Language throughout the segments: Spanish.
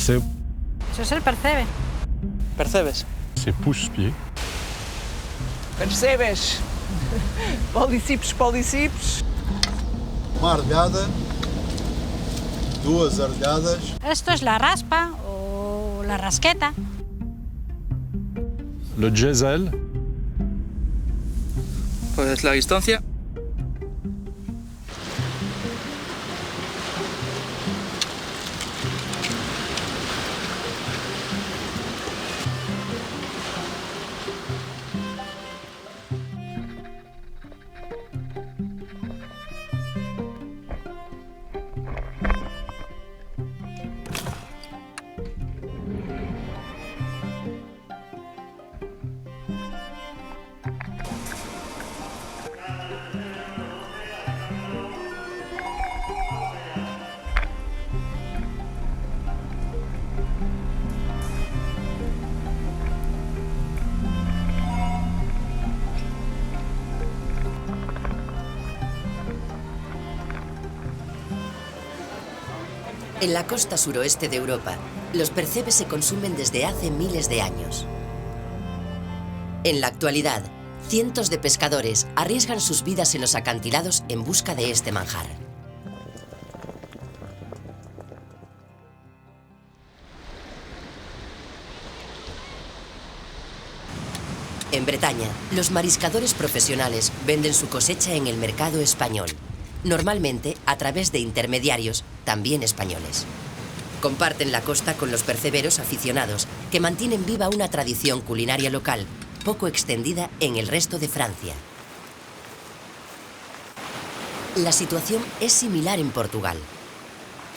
percebo. Eso es el percebe. ¿Percebes? C'est pouce-pied. ¿Percebes? Policips, policips. Uma ardelhada, duas ardelhadas. Esto es la raspa o la rasqueta. Le diesel, Pues la distancia. En la costa suroeste de Europa, los percebes se consumen desde hace miles de años. En la actualidad, cientos de pescadores arriesgan sus vidas en los acantilados en busca de este manjar. En Bretaña, los mariscadores profesionales venden su cosecha en el mercado español, normalmente a través de intermediarios, también españoles. Comparten la costa con los perceberos aficionados, que mantienen viva una tradición culinaria local, poco extendida en el resto de Francia. La situación es similar en Portugal.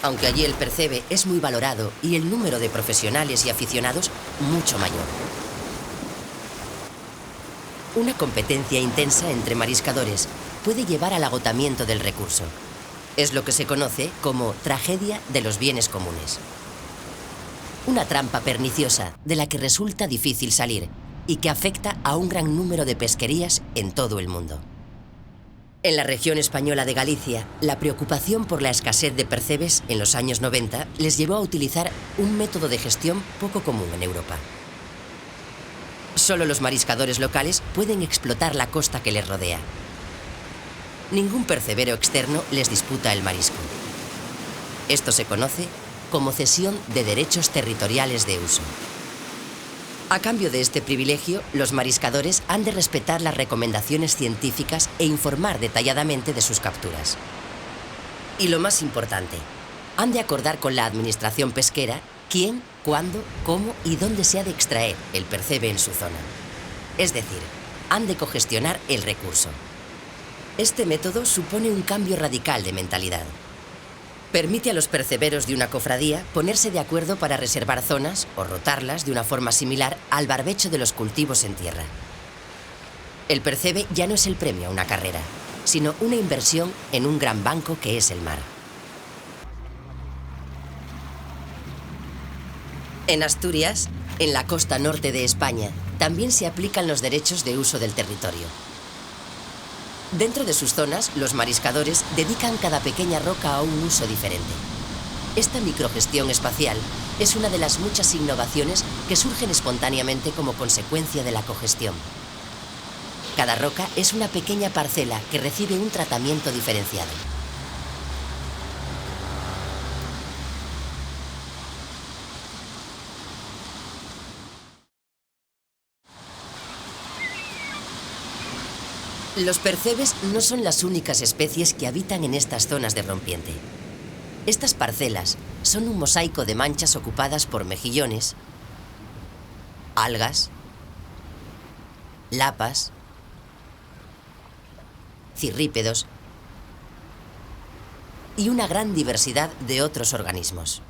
Aunque allí el percebe es muy valorado y el número de profesionales y aficionados mucho mayor. Una competencia intensa entre mariscadores puede llevar al agotamiento del recurso. Es lo que se conoce como tragedia de los bienes comunes. Una trampa perniciosa de la que resulta difícil salir y que afecta a un gran número de pesquerías en todo el mundo. En la región española de Galicia, la preocupación por la escasez de percebes en los años 90 les llevó a utilizar un método de gestión poco común en Europa. Solo los mariscadores locales pueden explotar la costa que les rodea. Ningún percebero externo les disputa el marisco. Esto se conoce como cesión de derechos territoriales de uso. A cambio de este privilegio, los mariscadores han de respetar las recomendaciones científicas e informar detalladamente de sus capturas. Y lo más importante, han de acordar con la administración pesquera quién, cuándo, cómo y dónde se ha de extraer el percebe en su zona. Es decir, han de cogestionar el recurso. Este método supone un cambio radical de mentalidad. Permite a los perceberos de una cofradía ponerse de acuerdo para reservar zonas o rotarlas de una forma similar al barbecho de los cultivos en tierra. El percebe ya no es el premio a una carrera, sino una inversión en un gran banco que es el mar. En Asturias, en la costa norte de España, también se aplican los derechos de uso del territorio. Dentro de sus zonas, los mariscadores dedican cada pequeña roca a un uso diferente. Esta microgestión espacial es una de las muchas innovaciones que surgen espontáneamente como consecuencia de la cogestión. Cada roca es una pequeña parcela que recibe un tratamiento diferenciado. Los percebes no son las únicas especies que habitan en estas zonas de rompiente. Estas parcelas son un mosaico de manchas ocupadas por mejillones, algas, lapas, cirrípedos y una gran diversidad de otros organismos.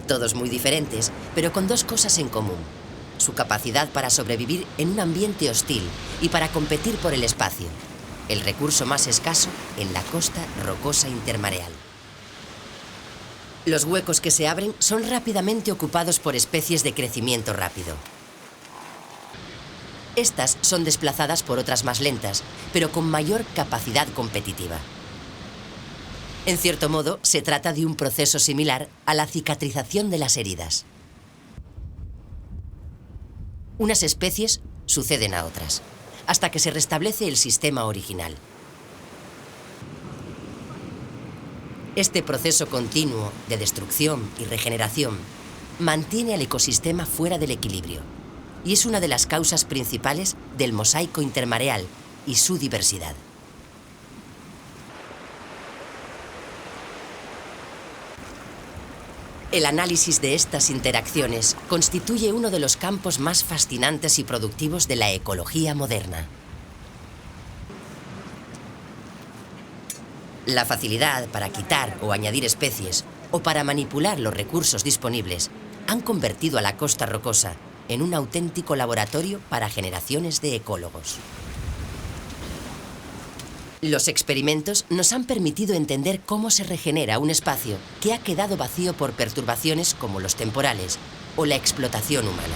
Todos muy diferentes, pero con dos cosas en común: su capacidad para sobrevivir en un ambiente hostil y para competir por el espacio, el recurso más escaso en la costa rocosa intermareal. Los huecos que se abren son rápidamente ocupados por especies de crecimiento rápido. Estas son desplazadas por otras más lentas, pero con mayor capacidad competitiva. En cierto modo, se trata de un proceso similar a la cicatrización de las heridas. Unas especies suceden a otras, hasta que se restablece el sistema original. Este proceso continuo de destrucción y regeneración mantiene al ecosistema fuera del equilibrio y es una de las causas principales del mosaico intermareal y su diversidad. El análisis de estas interacciones constituye uno de los campos más fascinantes y productivos de la ecología moderna. La facilidad para quitar o añadir especies o para manipular los recursos disponibles han convertido a la costa rocosa en un auténtico laboratorio para generaciones de ecólogos. Los experimentos nos han permitido entender cómo se regenera un espacio que ha quedado vacío por perturbaciones como los temporales o la explotación humana.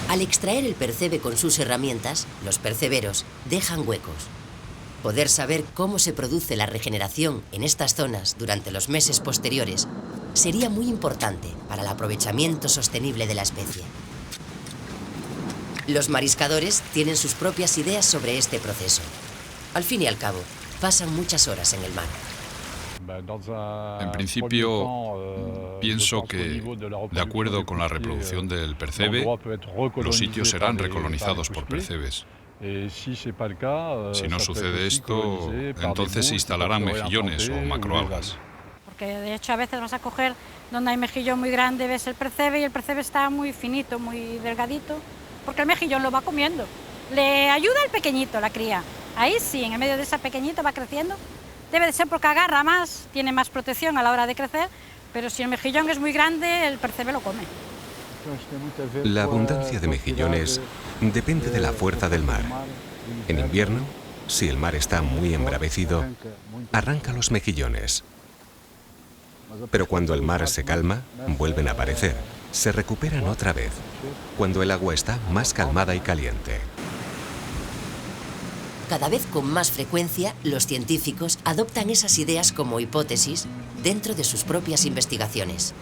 Al extraer el percebe con sus herramientas, los perceberos dejan huecos. Poder saber cómo se produce la regeneración en estas zonas durante los meses posteriores sería muy importante para el aprovechamiento sostenible de la especie. Los mariscadores tienen sus propias ideas sobre este proceso. Al fin y al cabo, pasan muchas horas en el mar. En principio, pienso que, de acuerdo con la reproducción del percebe, los sitios serán recolonizados por percebes. Si no sucede esto, entonces se instalarán mejillones o macroalgas. Porque de hecho a veces vas a coger donde hay mejillón muy grande, ves el percebe y el percebe está muy finito, muy delgadito, porque el mejillón lo va comiendo. Le ayuda el pequeñito, la cría. Ahí sí, en el medio de esa pequeñita va creciendo. Debe de ser porque agarra más, tiene más protección a la hora de crecer, pero si el mejillón es muy grande, el percebe lo come. La abundancia de mejillones depende de la fuerza del mar. En invierno, si el mar está muy embravecido, arranca los mejillones. Pero cuando el mar se calma, vuelven a aparecer. Se recuperan otra vez, cuando el agua está más calmada y caliente. Cada vez con más frecuencia, los científicos adoptan esas ideas como hipótesis dentro de sus propias investigaciones.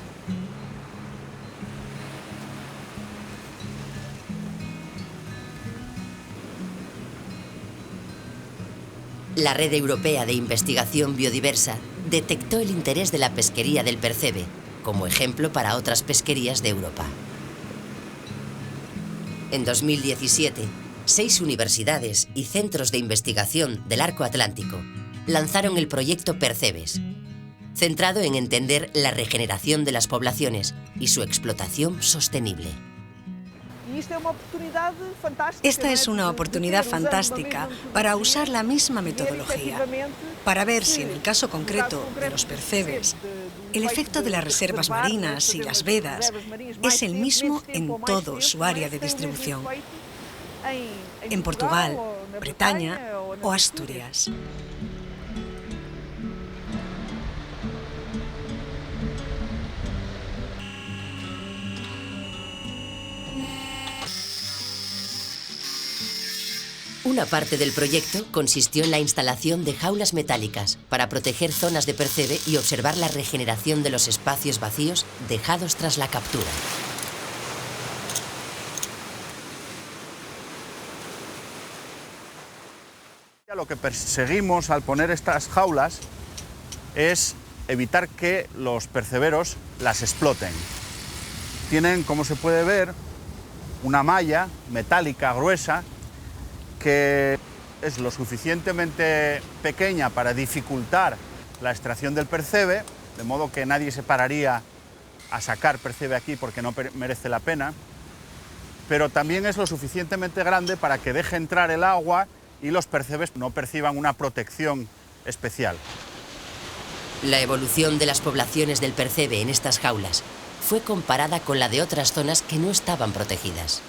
La Red Europea de Investigación Biodiversa detectó el interés de la pesquería del percebe como ejemplo para otras pesquerías de Europa. En 2017, 6 universidades y centros de investigación del Arco Atlántico lanzaron el proyecto Percebes, centrado en entender la regeneración de las poblaciones y su explotación sostenible. Esta es una oportunidad fantástica para usar la misma metodología, para ver si en el caso concreto de los percebes, el efecto de las reservas marinas y las vedas es el mismo en todo su área de distribución, en Portugal, Bretaña o Asturias. Una parte del proyecto consistió en la instalación de jaulas metálicas para proteger zonas de percebe y observar la regeneración de los espacios vacíos dejados tras la captura. Lo que perseguimos al poner estas jaulas es evitar que los perceberos las exploten. Tienen, como se puede ver, una malla metálica gruesa que es lo suficientemente pequeña para dificultar la extracción del percebe, de modo que nadie se pararía a sacar percebe aquí porque no merece la pena, pero también es lo suficientemente grande para que deje entrar el agua y los percebes no perciban una protección especial. La evolución de las poblaciones del percebe en estas jaulas fue comparada con la de otras zonas que no estaban protegidas,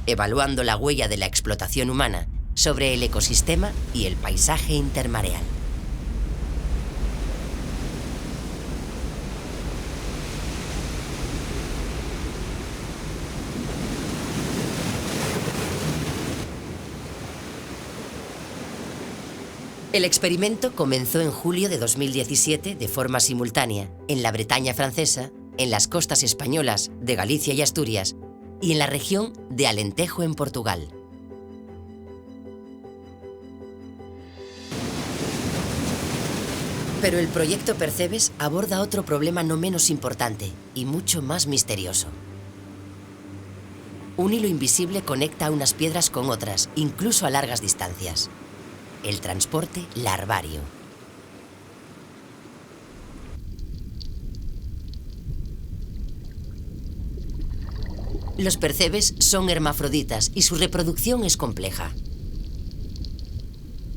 evaluando la huella de la explotación humana sobre el ecosistema y el paisaje intermareal. El experimento comenzó en julio de 2017 de forma simultánea en la Bretaña francesa, en las costas españolas de Galicia y Asturias y en la región de Alentejo en Portugal. Pero el proyecto Percebes aborda otro problema no menos importante y mucho más misterioso. Un hilo invisible conecta unas piedras con otras, incluso a largas distancias. El transporte larvario. Los percebes son hermafroditas y su reproducción es compleja.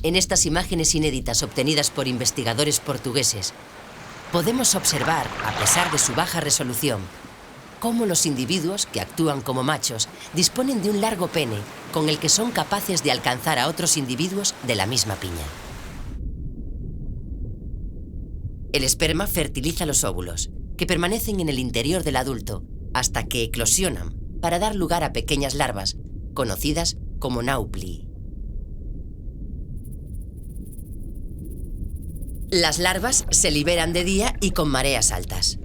En estas imágenes inéditas obtenidas por investigadores portugueses, podemos observar, a pesar de su baja resolución, cómo los individuos que actúan como machos disponen de un largo pene con el que son capaces de alcanzar a otros individuos de la misma piña. El esperma fertiliza los óvulos, que permanecen en el interior del adulto hasta que eclosionan para dar lugar a pequeñas larvas, conocidas como naupli. Las larvas se liberan de día y con mareas altas.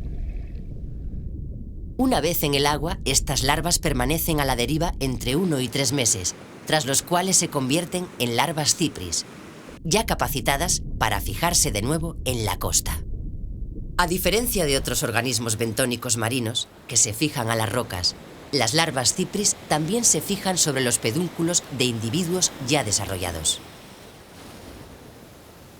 Una vez en el agua, estas larvas permanecen a la deriva entre 1 y 3 meses, tras los cuales se convierten en larvas cipris, ya capacitadas para fijarse de nuevo en la costa. A diferencia de otros organismos bentónicos marinos, que se fijan a las rocas, las larvas cipris también se fijan sobre los pedúnculos de individuos ya desarrollados.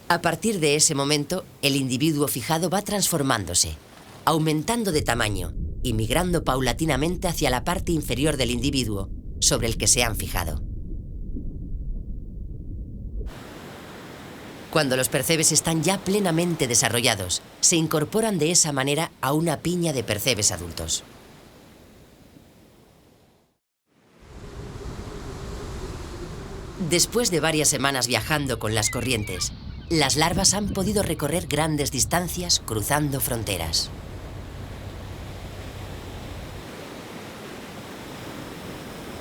A partir de ese momento, el individuo fijado va transformándose, aumentando de tamaño y migrando paulatinamente hacia la parte inferior del individuo sobre el que se han fijado. Cuando los percebes están ya plenamente desarrollados, se incorporan de esa manera a una piña de percebes adultos. Después de varias semanas viajando con las corrientes, las larvas han podido recorrer grandes distancias cruzando fronteras.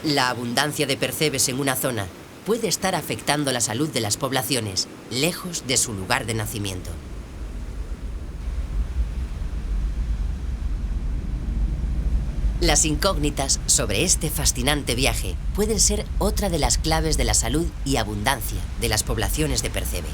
La abundancia de percebes en una zona puede estar afectando la salud de las poblaciones, lejos de su lugar de nacimiento. Las incógnitas sobre este fascinante viaje pueden ser otra de las claves de la salud y abundancia de las poblaciones de percebe.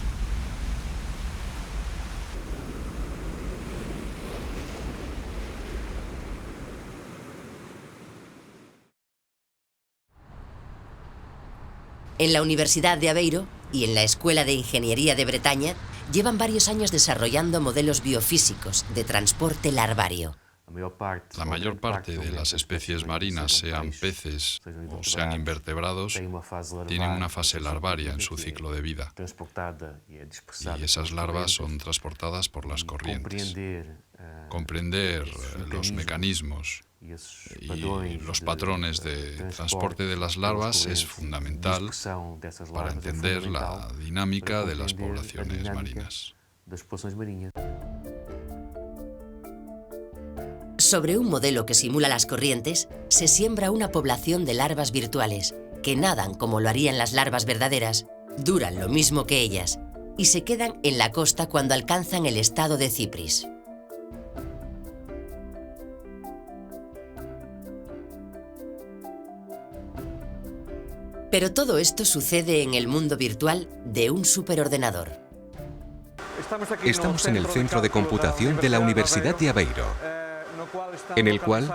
En la Universidad de Aveiro y en la Escuela de Ingeniería de Bretaña llevan varios años desarrollando modelos biofísicos de transporte larvario. La mayor parte de las especies marinas, sean peces o sean invertebrados, tienen una fase larvaria en su ciclo de vida. Y esas larvas son transportadas por las corrientes. Comprender los mecanismos y los patrones de transporte de las larvas es fundamental para entender la dinámica de las poblaciones marinas. Sobre un modelo que simula las corrientes, se siembra una población de larvas virtuales que nadan como lo harían las larvas verdaderas, duran lo mismo que ellas y se quedan en la costa cuando alcanzan el estado de cipris. Pero todo esto sucede en el mundo virtual de un superordenador. Estamos en el centro de computación de la Universidad de Aveiro, en el cual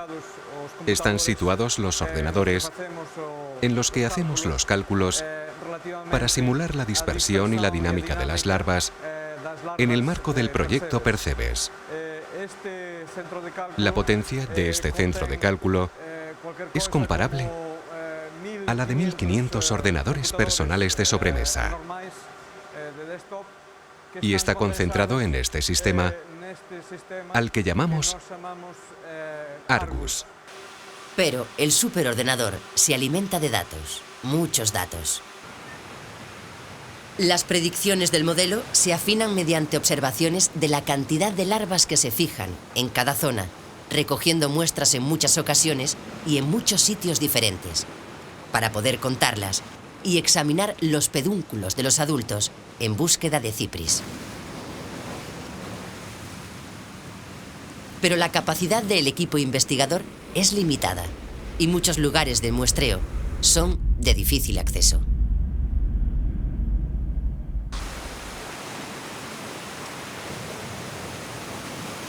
están situados los ordenadores en los que hacemos los cálculos para simular la dispersión y la dinámica de las larvas en el marco del proyecto Percebes. La potencia de este centro de cálculo es comparable a la de 1500 ordenadores personales de sobremesa y está concentrado en este sistema al que llamamos Argus. Pero el superordenador se alimenta de datos, muchos datos. Las predicciones del modelo se afinan mediante observaciones de la cantidad de larvas que se fijan en cada zona, recogiendo muestras en muchas ocasiones y en muchos sitios diferentes. Para poder contarlas, y examinar los pedúnculos de los adultos en búsqueda de cipris. Pero la capacidad del equipo investigador es limitada y muchos lugares de muestreo son de difícil acceso.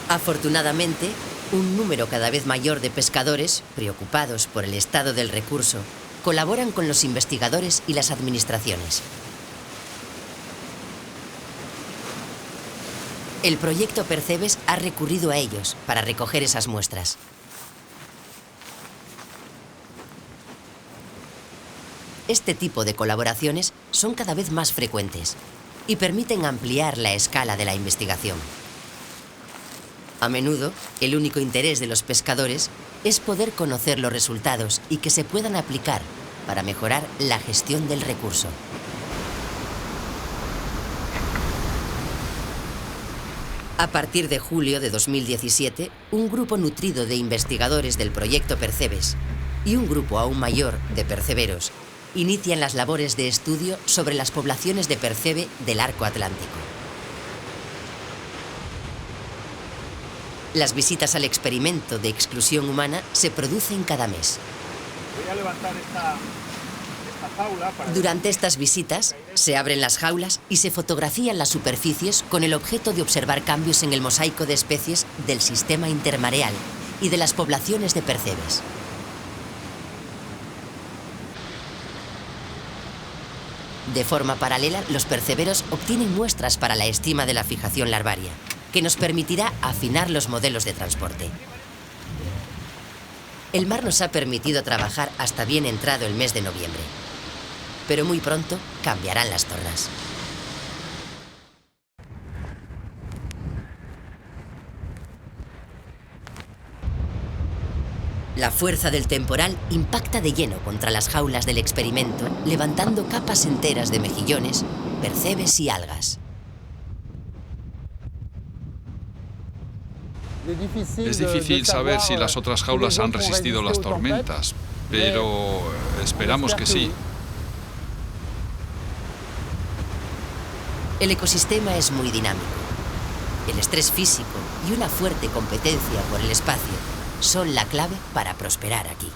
Afortunadamente, un número cada vez mayor de pescadores, preocupados por el estado del recurso, colaboran con los investigadores y las administraciones. El proyecto Percebes ha recurrido a ellos para recoger esas muestras. Este tipo de colaboraciones son cada vez más frecuentes y permiten ampliar la escala de la investigación. A menudo, el único interés de los pescadores es poder conocer los resultados y que se puedan aplicar para mejorar la gestión del recurso. A partir de julio de 2017, un grupo nutrido de investigadores del proyecto Percebes y un grupo aún mayor de perceberos inician las labores de estudio sobre las poblaciones de percebe del arco atlántico. Las visitas al experimento de exclusión humana se producen cada mes. Voy a levantar esta jaula para... Durante estas visitas, se abren las jaulas y se fotografían las superficies con el objeto de observar cambios en el mosaico de especies del sistema intermareal y de las poblaciones de percebes. De forma paralela, los perceberos obtienen muestras para la estima de la fijación larvaria, que nos permitirá afinar los modelos de transporte. El mar nos ha permitido trabajar hasta bien entrado el mes de noviembre, pero muy pronto cambiarán las tornas. La fuerza del temporal impacta de lleno contra las jaulas del experimento, levantando capas enteras de mejillones, percebes y algas. Es difícil saber si las otras jaulas han resistido las tormentas, pero esperamos que sí. El ecosistema es muy dinámico. El estrés físico y una fuerte competencia por el espacio son la clave para prosperar aquí.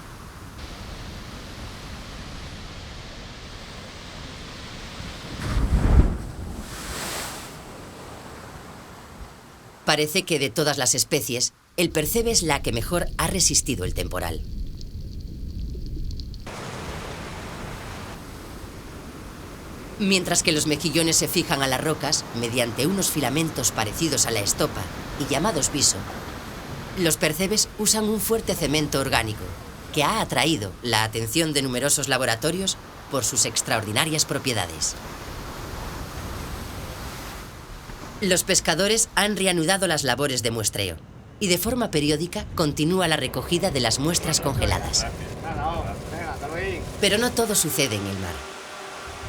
Parece que de todas las especies, el percebe es la que mejor ha resistido el temporal. Mientras que los mejillones se fijan a las rocas mediante unos filamentos parecidos a la estopa y llamados viso, los percebes usan un fuerte cemento orgánico que ha atraído la atención de numerosos laboratorios por sus extraordinarias propiedades. Los pescadores han reanudado las labores de muestreo y de forma periódica continúa la recogida de las muestras congeladas. Pero no todo sucede en el mar.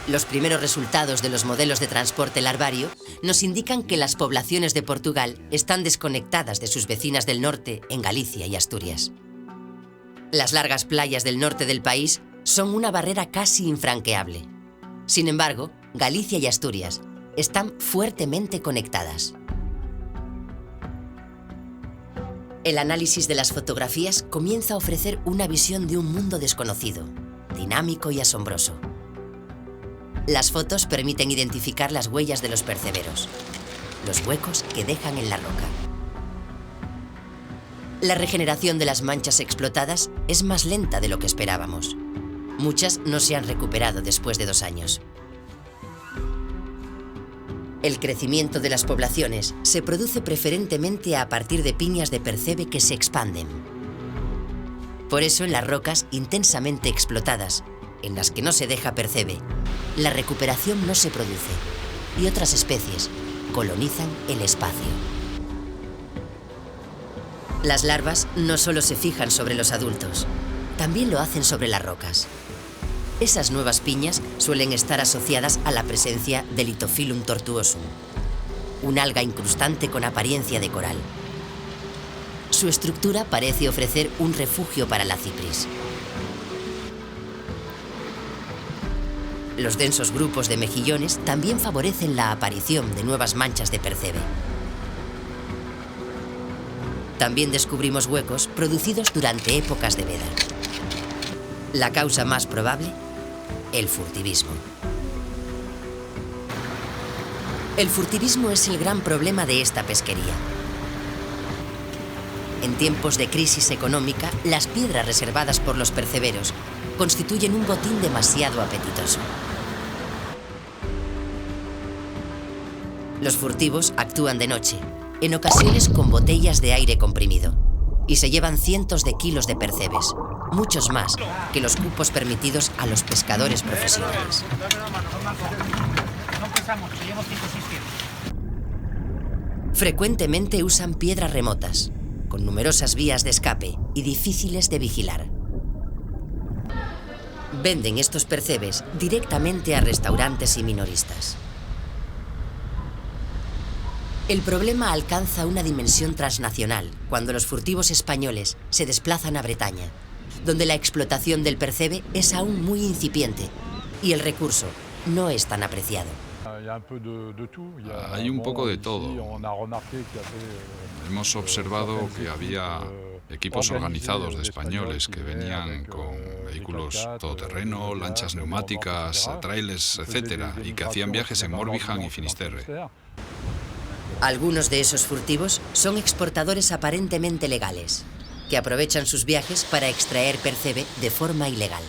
Los primeros resultados de los modelos de transporte larvario nos indican que las poblaciones de Portugal están desconectadas de sus vecinas del norte en Galicia y Asturias. Las largas playas del norte del país son una barrera casi infranqueable. Sin embargo, Galicia y Asturias están fuertemente conectadas. El análisis de las fotografías comienza a ofrecer una visión de un mundo desconocido, dinámico y asombroso. Las fotos permiten identificar las huellas de los perceberos, los huecos que dejan en la roca. La regeneración de las manchas explotadas es más lenta de lo que esperábamos. Muchas no se han recuperado después de 2 años. El crecimiento de las poblaciones se produce preferentemente a partir de piñas de percebe que se expanden. Por eso, en las rocas intensamente explotadas, en las que no se deja percebe, la recuperación no se produce y otras especies colonizan el espacio. Las larvas no solo se fijan sobre los adultos, también lo hacen sobre las rocas. Esas nuevas piñas suelen estar asociadas a la presencia del Litophyllum tortuosum, un alga incrustante con apariencia de coral. Su estructura parece ofrecer un refugio para la cipris. Los densos grupos de mejillones también favorecen la aparición de nuevas manchas de percebe. También descubrimos huecos producidos durante épocas de veda. La causa más probable, el furtivismo. El furtivismo es el gran problema de esta pesquería. En tiempos de crisis económica, las piedras reservadas por los perceberos constituyen un botín demasiado apetitoso. Los furtivos actúan de noche, en ocasiones con botellas de aire comprimido, y se llevan cientos de kilos de percebes, muchos más que los cupos permitidos a los pescadores profesionales. Frecuentemente usan piedras remotas, con numerosas vías de escape y difíciles de vigilar. Venden estos percebes directamente a restaurantes y minoristas. El problema alcanza una dimensión transnacional cuando los furtivos españoles se desplazan a Bretaña, donde la explotación del percebe es aún muy incipiente y el recurso no es tan apreciado. Hay un poco de todo. Hemos observado que había equipos organizados de españoles que venían con vehículos todoterreno, lanchas neumáticas, trailers, etc., y que hacían viajes en Morbihan y Finisterre. Algunos de esos furtivos son exportadores aparentemente legales, que aprovechan sus viajes para extraer percebe de forma ilegal.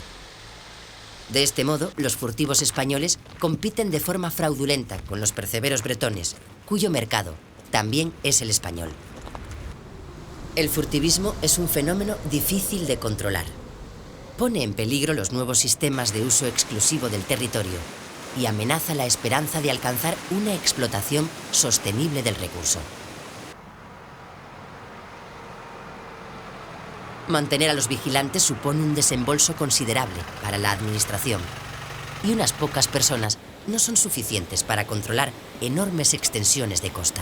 De este modo, los furtivos españoles compiten de forma fraudulenta con los perceberos bretones, cuyo mercado también es el español. El furtivismo es un fenómeno difícil de controlar. Pone en peligro los nuevos sistemas de uso exclusivo del territorio y amenaza la esperanza de alcanzar una explotación sostenible del recurso. Mantener a los vigilantes supone un desembolso considerable para la administración, y unas pocas personas no son suficientes para controlar enormes extensiones de costa.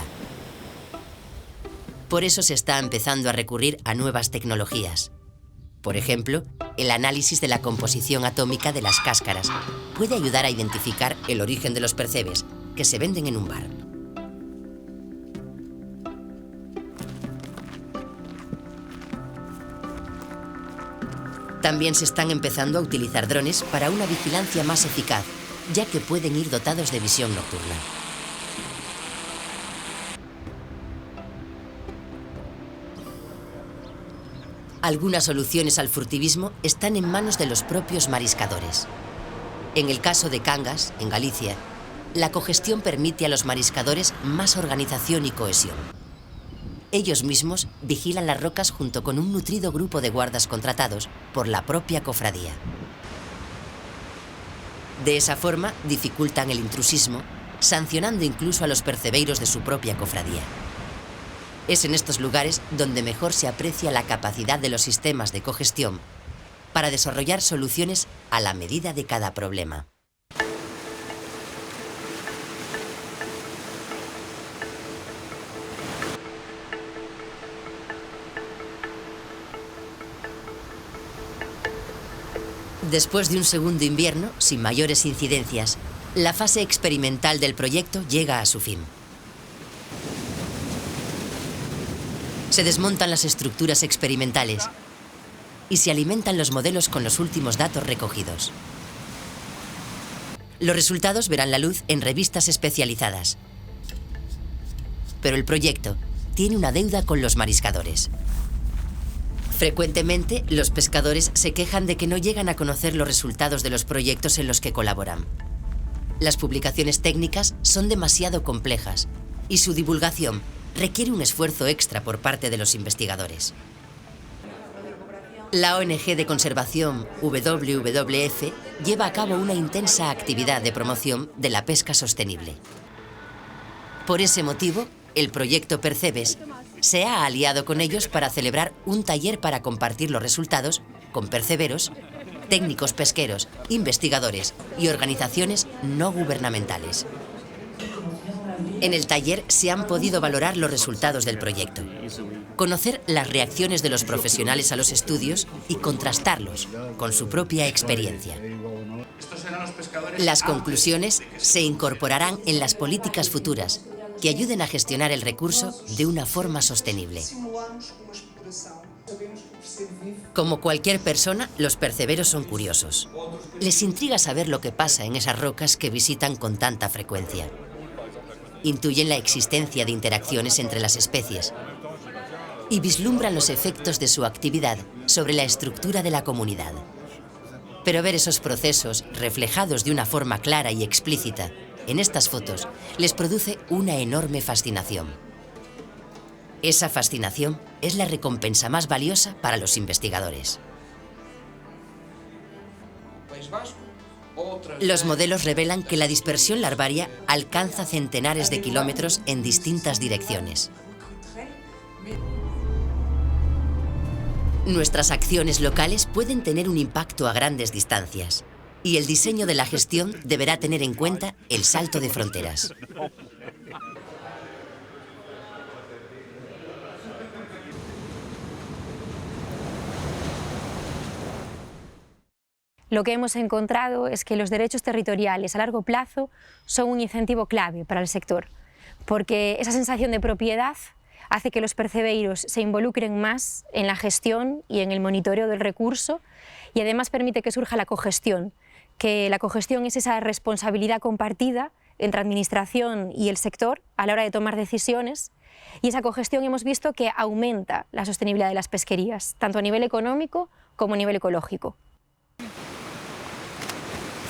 Por eso se está empezando a recurrir a nuevas tecnologías. Por ejemplo, el análisis de la composición atómica de las cáscaras puede ayudar a identificar el origen de los percebes que se venden en un bar. También se están empezando a utilizar drones para una vigilancia más eficaz, ya que pueden ir dotados de visión nocturna. Algunas soluciones al furtivismo están en manos de los propios mariscadores. En el caso de Cangas, en Galicia, la cogestión permite a los mariscadores más organización y cohesión. Ellos mismos vigilan las rocas junto con un nutrido grupo de guardas contratados por la propia cofradía. De esa forma, dificultan el intrusismo, sancionando incluso a los percebeiros de su propia cofradía. Es en estos lugares donde mejor se aprecia la capacidad de los sistemas de cogestión para desarrollar soluciones a la medida de cada problema. Después de un segundo invierno, sin mayores incidencias, la fase experimental del proyecto llega a su fin. Se desmontan las estructuras experimentales y se alimentan los modelos con los últimos datos recogidos. Los resultados verán la luz en revistas especializadas. Pero el proyecto tiene una deuda con los mariscadores. Frecuentemente, los pescadores se quejan de que no llegan a conocer los resultados de los proyectos en los que colaboran. Las publicaciones técnicas son demasiado complejas y su divulgación requiere un esfuerzo extra por parte de los investigadores. La ONG de conservación WWF lleva a cabo una intensa actividad de promoción de la pesca sostenible. Por ese motivo, el proyecto Percebes se ha aliado con ellos para celebrar un taller para compartir los resultados con perceberos, técnicos pesqueros, investigadores y organizaciones no gubernamentales. En el taller se han podido valorar los resultados del proyecto, conocer las reacciones de los profesionales a los estudios y contrastarlos con su propia experiencia. Las conclusiones se incorporarán en las políticas futuras que ayuden a gestionar el recurso de una forma sostenible. Como cualquier persona, los perceberos son curiosos. Les intriga saber lo que pasa en esas rocas que visitan con tanta frecuencia. Intuyen la existencia de interacciones entre las especies y vislumbran los efectos de su actividad sobre la estructura de la comunidad. Pero ver esos procesos reflejados de una forma clara y explícita en estas fotos les produce una enorme fascinación. Esa fascinación es la recompensa más valiosa para los investigadores. Los modelos revelan que la dispersión larvaria alcanza centenares de kilómetros en distintas direcciones. Nuestras acciones locales pueden tener un impacto a grandes distancias, y el diseño de la gestión deberá tener en cuenta el salto de fronteras. Lo que hemos encontrado es que los derechos territoriales a largo plazo son un incentivo clave para el sector, porque esa sensación de propiedad hace que los percebeiros se involucren más en la gestión y en el monitoreo del recurso, y además permite que surja la cogestión, que la cogestión es esa responsabilidad compartida entre administración y el sector a la hora de tomar decisiones, y esa cogestión hemos visto que aumenta la sostenibilidad de las pesquerías, tanto a nivel económico como a nivel ecológico.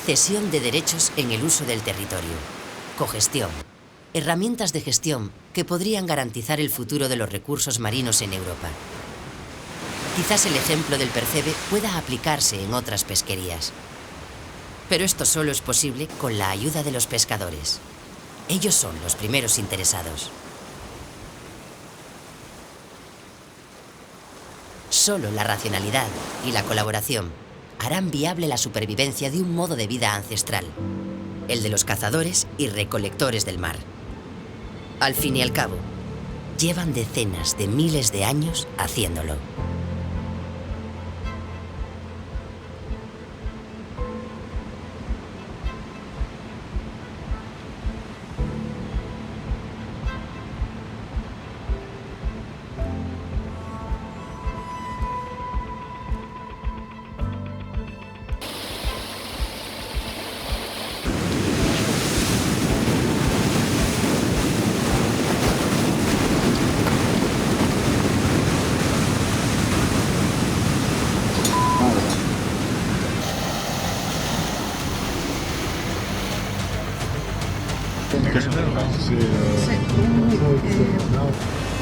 Cesión de derechos en el uso del territorio. Cogestión. Herramientas de gestión que podrían garantizar el futuro de los recursos marinos en Europa. Quizás el ejemplo del percebe pueda aplicarse en otras pesquerías. Pero esto solo es posible con la ayuda de los pescadores. Ellos son los primeros interesados. Solo la racionalidad y la colaboración harán viable la supervivencia de un modo de vida ancestral, el de los cazadores y recolectores del mar. Al fin y al cabo, llevan decenas de miles de años haciéndolo.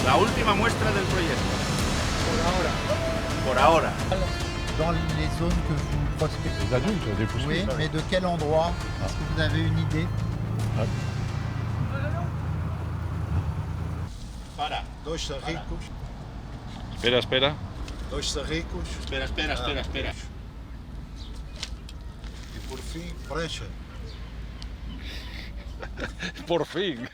La última muestra del proyecto. Por ahora. Dans les zones que vous prospectez. Les adultes, des pousses. Oui, mais de quel endroit? Est-ce que vous avez une idée? Para. Dois sarricos. Espera, espera. Dois sarricos. Espera. E por fim, prancha. Por fin.